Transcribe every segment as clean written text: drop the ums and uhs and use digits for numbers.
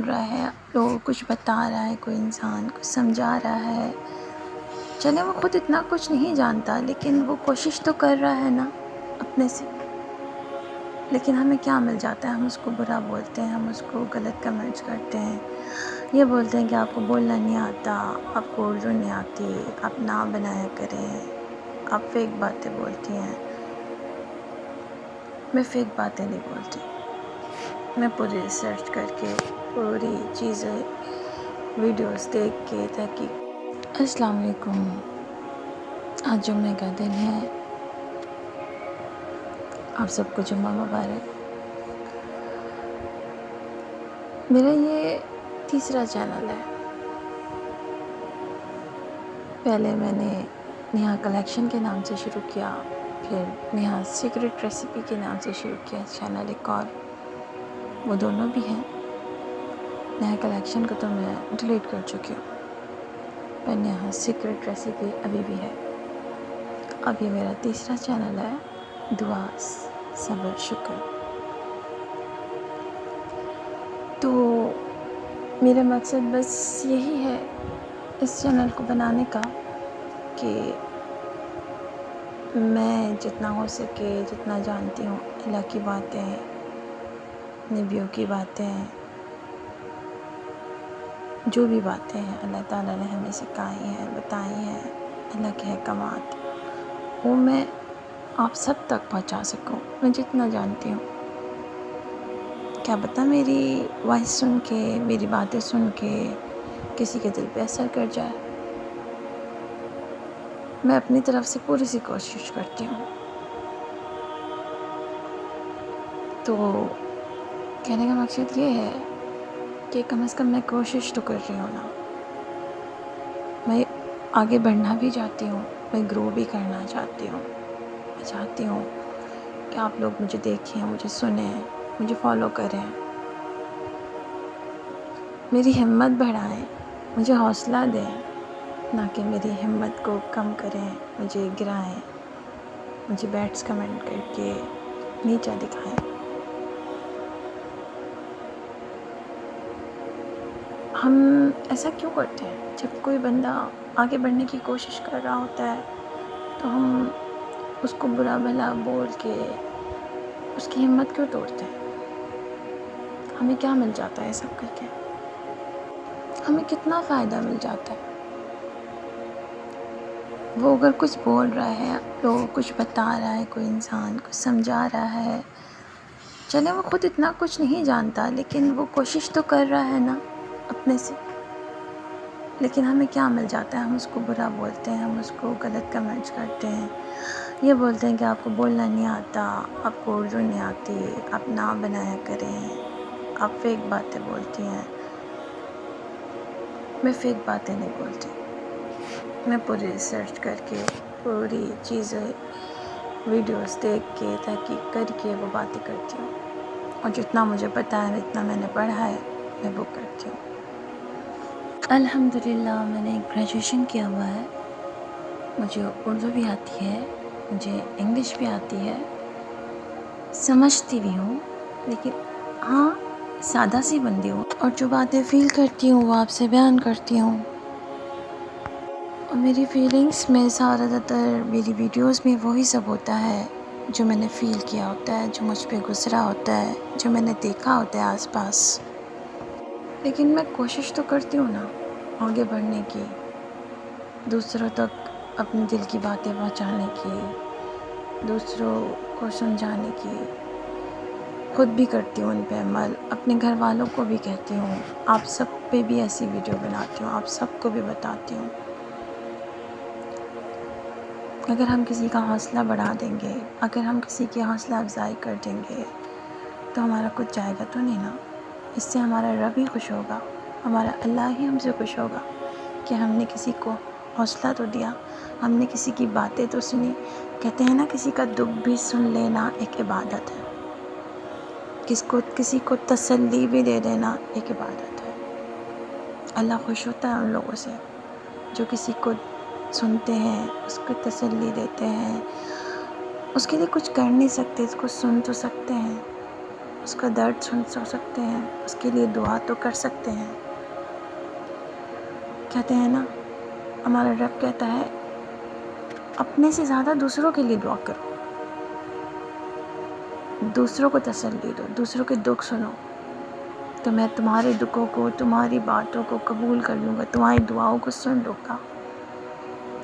رہا ہے، لوگوں کو کچھ بتا رہا ہے، کوئی انسان کچھ سمجھا رہا ہے، چلے وہ خود اتنا کچھ نہیں جانتا لیکن وہ کوشش تو کر رہا ہے نا اپنے سے. لیکن ہمیں کیا مل جاتا ہے؟ ہم اس کو برا بولتے ہیں، ہم اس کو غلط کمنٹس کرتے ہیں، یہ بولتے ہیں کہ آپ کو بولنا نہیں آتا، آپ کو اردو نہیں آتی، آپ نہ بنایا کریں، آپ فیک باتیں بولتی ہیں. میں فیک باتیں نہیں بولتی، میں پوری ریسرچ کر کے پوری چیزیں ویڈیوز دیکھ کے تحقیق. السلام علیکم. آج جمعہ کا دن ہے، آپ سب کو جمعہ مبارک. میرا یہ تیسرا چینل ہے. پہلے میں نے نیہا کلیکشن کے نام سے شروع کیا، پھر نیہا سیکرٹ ریسیپی کے نام سے شروع کیا چینل ایک اور، وہ دونوں بھی ہیں. نیہا کلیکشن کو تو میں ڈیلیٹ کر چکی ہوں، پر نیہا سیکرٹ ریسیپی ابھی بھی ہے. اب یہ میرا تیسرا چینل ہے، دعا صبر شکر. تو میرا مقصد بس یہی ہے اس چینل کو بنانے کا کہ میں جتنا ہو سکے، جتنا جانتی ہوں، اللہ کی باتیں، نبیوں کی باتیں، جو بھی باتیں ہیں اللہ تعالیٰ نے ہمیں سکھائی ہیں، بتائی ہیں، اللہ کے احکامات، وہ میں آپ سب تک پہنچا سکوں. میں جتنا جانتی ہوں، کیا پتہ میری وائس سن کے، میری باتیں سن کے کسی کے دل پہ اثر کر جائے. میں اپنی طرف سے پوری سی کوشش کرتی ہوں. تو کہنے کا مقصد یہ ہے کہ کم از کم میں کوشش تو کر رہی ہوں نا. میں آگے بڑھنا بھی چاہتی ہوں، میں گرو بھی کرنا چاہتی ہوں. میں چاہتی ہوں کہ آپ لوگ مجھے دیکھیں، مجھے سنیں، مجھے فالو کریں، میری ہمت بڑھائیں، مجھے حوصلہ دیں، نہ کہ میری ہمت کو کم کریں، مجھے گرائیں، مجھے بیڈس کمنٹ کر کے نیچا دکھائیں. ہم ایسا کیوں کرتے ہیں؟ جب کوئی بندہ آگے بڑھنے کی کوشش کر رہا ہوتا ہے تو ہم اس کو برا بھلا بول کے اس کی ہمت کیوں توڑتے ہیں؟ ہمیں کیا مل جاتا ہے یہ سب کر کے؟ ہمیں کتنا فائدہ مل جاتا ہے؟ وہ اگر کچھ بول رہا ہے، لوگوں کو کچھ بتا رہا ہے، کوئی انسان کچھ سمجھا رہا ہے، چلے وہ خود اتنا کچھ نہیں جانتا لیکن وہ کوشش تو کر رہا ہے نا اپنے سے. لیکن ہمیں کیا مل جاتا ہے؟ ہم اس کو برا بولتے ہیں، ہم اس کو غلط کمنٹس کرتے ہیں، یہ بولتے ہیں کہ آپ کو بولنا نہیں آتا، آپ کو اردو نہیں آتی، آپ نہ بنایا کریں، آپ فیک باتیں بولتی ہیں. میں فیک باتیں نہیں بولتی، میں پوری ریسرچ کر کے پوری چیزیں ویڈیوز دیکھ کے تحقیق کر کے وہ باتیں کرتی ہوں. اور جتنا مجھے پتہ ہے، جتنا میں نے پڑھا ہے، میں وہ کرتی ہوں. الحمدللہ میں نے گریجویشن کیا ہوا ہے. مجھے اردو بھی آتی ہے، مجھے انگلش بھی آتی ہے، سمجھتی بھی ہوں، لیکن ہاں سادہ سی بندی ہوں، اور جو باتیں فیل کرتی ہوں وہ آپ سے بیان کرتی ہوں. اور میری فیلنگس میں زیادہ تر میری ویڈیوز میں وہی سب ہوتا ہے جو میں نے فیل کیا ہوتا ہے، جو مجھ پہ گزرا ہوتا ہے، جو میں نے دیکھا ہوتا ہے آس پاس. لیکن میں کوشش تو کرتی ہوں نا آگے بڑھنے کی، دوسروں تک اپنے دل کی باتیں پہنچانے کی، دوسروں کو سمجھانے کی. خود بھی کرتی ہوں ان پہ عمل، اپنے گھر والوں کو بھی کہتی ہوں، آپ سب پہ بھی ایسی ویڈیو بناتی ہوں، آپ سب کو بھی بتاتی ہوں. اگر ہم کسی کا حوصلہ بڑھا دیں گے، اگر ہم کسی کی حوصلہ افزائی کر دیں گے تو ہمارا کچھ جائے گا تو نہیں نا. اس سے ہمارا رب ہی خوش ہوگا، ہمارا اللہ ہی ہم سے خوش ہوگا کہ ہم نے کسی کو حوصلہ تو دیا، ہم نے کسی کی باتیں تو سنی. کہتے ہیں نا کسی کا دکھ بھی سن لینا ایک عبادت ہے، کسی کو تسلی بھی دے دینا ایک عبادت ہے. اللہ خوش ہوتا ہے ان لوگوں سے جو کسی کو سنتے ہیں، اس کو تسلی دیتے ہیں. اس کے لیے کچھ کر نہیں سکتے، اس کو سن تو سکتے ہیں، اس کا درد سن سکتے ہیں، اس کے لیے دعا تو کر سکتے ہیں۔ کہتے ہیں نا، ہمارا رب کہتا ہے اپنے سے زیادہ دوسروں کے لیے دعا کرو، دوسروں کو تسلی دو، دوسروں کے دکھ سنو، تو میں تمہارے دکھوں کو، تمہاری باتوں کو قبول کر لوں گا، تمہاری دعاؤں کو سن لوں گا۔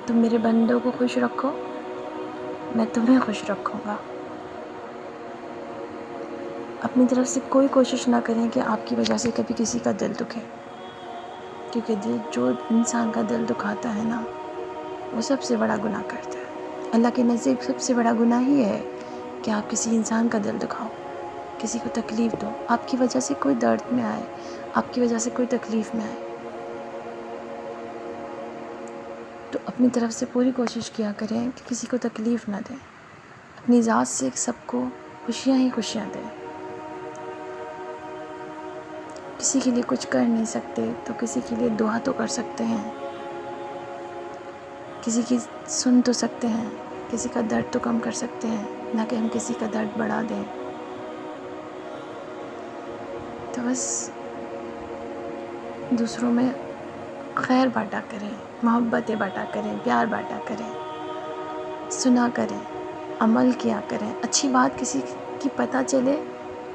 تم میرے بندوں کو خوش رکھو، میں تمہیں خوش رکھوں گا۔ اپنی طرف سے کوئی کوشش نہ کریں کہ آپ کی وجہ سے کبھی کسی کا دل دکھے، کیونکہ جو انسان کا دل دکھاتا ہے نا، وہ سب سے بڑا گناہ کرتا ہے۔ اللہ کے نزدیک سب سے بڑا گناہ ہی ہے کہ آپ کسی انسان کا دل دکھاؤ، کسی کو تکلیف دو، آپ کی وجہ سے کوئی درد میں آئے، آپ کی وجہ سے کوئی تکلیف میں آئے، تو اپنی طرف سے پوری کوشش کیا کریں کہ کسی کو تکلیف نہ دیں، اپنی ذات سے سب کو خوشیاں ہی خوشیاں دیں۔ کسی کے لیے کچھ کر نہیں سکتے تو کسی کے لیے دعا تو کر سکتے ہیں، کسی کی سن تو سکتے ہیں، کسی کا درد تو کم کر سکتے ہیں، نہ کہ ہم کسی کا درد بڑھا دیں۔ تو بس دوسروں میں خیر بانٹا کریں، محبتیں بانٹا کریں، پیار بانٹا کریں، سنا کریں، عمل کیا کریں، اچھی بات کسی کی پتہ چلے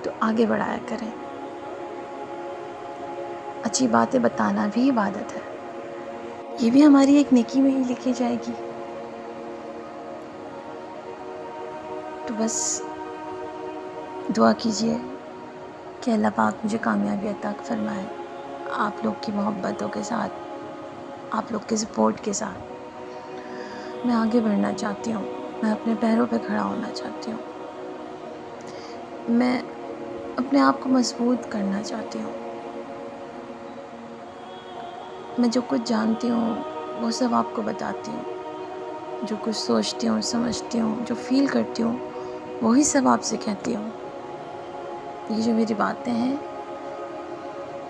تو آگے بڑھایا کریں۔ اچھی باتیں بتانا بھی عبادت ہے، یہ بھی ہماری ایک نیکی میں ہی لکھی جائے گی۔ تو بس دعا کیجئے کہ اللہ پاک مجھے کامیابی عطا فرمائے، آپ لوگ کی محبتوں کے ساتھ، آپ لوگ کے سپورٹ کے ساتھ میں آگے بڑھنا چاہتی ہوں، میں اپنے پیروں پہ کھڑا ہونا چاہتی ہوں، میں اپنے آپ کو مضبوط کرنا چاہتی ہوں۔ میں جو کچھ جانتی ہوں وہ سب آپ کو بتاتی ہوں، جو کچھ سوچتی ہوں، سمجھتی ہوں، جو فیل کرتی ہوں وہی سب آپ سے کہتی ہوں۔ یہ جو میری باتیں ہیں،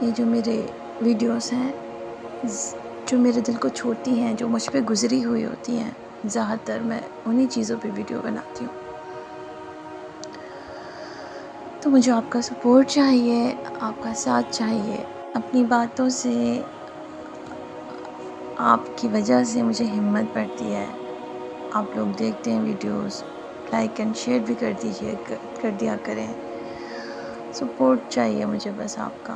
یہ جو میرے ویڈیوز ہیں، جو میرے دل کو چھوتی ہیں، جو مجھ پہ گزری ہوئی ہوتی ہیں، زیادہ تر میں انہی چیزوں پہ ویڈیو بناتی ہوں۔ تو مجھے آپ کا سپورٹ چاہیے، آپ کا ساتھ چاہیے۔ اپنی باتوں سے، آپ کی وجہ سے مجھے ہمت بڑھتی ہے۔ آپ لوگ دیکھتے ہیں ویڈیوز، لائک اینڈ شیئر بھی کر دیا کریں۔ سپورٹ چاہیے مجھے بس آپ کا۔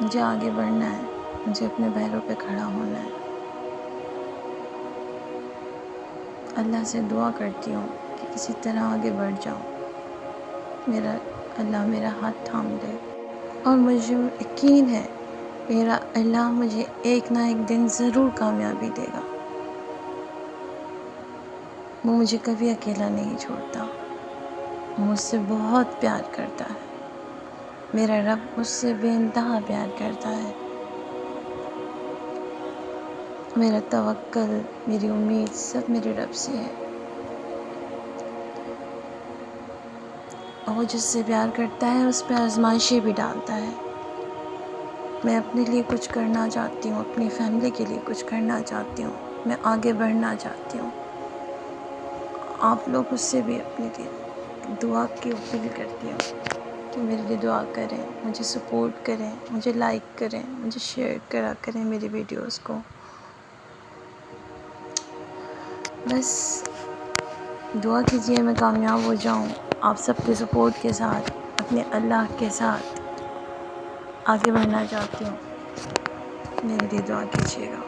مجھے آگے بڑھنا ہے، مجھے اپنے پیروں پہ کھڑا ہونا ہے۔ اللہ سے دعا کرتی ہوں کہ کسی طرح آگے بڑھ جاؤں، اللہ میرا ہاتھ تھام دے، اور مجھے یقین ہے میرا اللہ مجھے ایک نہ ایک دن ضرور کامیابی دے گا۔ وہ مجھے کبھی اکیلا نہیں چھوڑتا، وہ مجھ سے بہت پیار کرتا ہے، میرا رب مجھ سے بے انتہا پیار کرتا ہے۔ میرا توکل، میری امید سب میرے رب سے ہے، اور وہ جس سے پیار کرتا ہے اس پہ آزمائشیں بھی ڈالتا ہے۔ میں اپنے لیے کچھ کرنا چاہتی ہوں، اپنی فیملی کے لیے کچھ کرنا چاہتی ہوں، میں آگے بڑھنا چاہتی ہوں۔ آپ لوگ اس سے بھی اپنے لیے دعا کی اپیل کرتی ہوں کہ میرے لیے دعا کریں، مجھے سپورٹ کریں، مجھے لائک کریں، مجھے شیئر کرا کریں میری ویڈیوز کو۔ بس دعا کیجئے میں کامیاب ہو جاؤں، آپ سب کے سپورٹ کے ساتھ، اپنے اللہ کے ساتھ آگے بڑھنا چاہتی ہوں، میرے لیے دعا کیجئے گا۔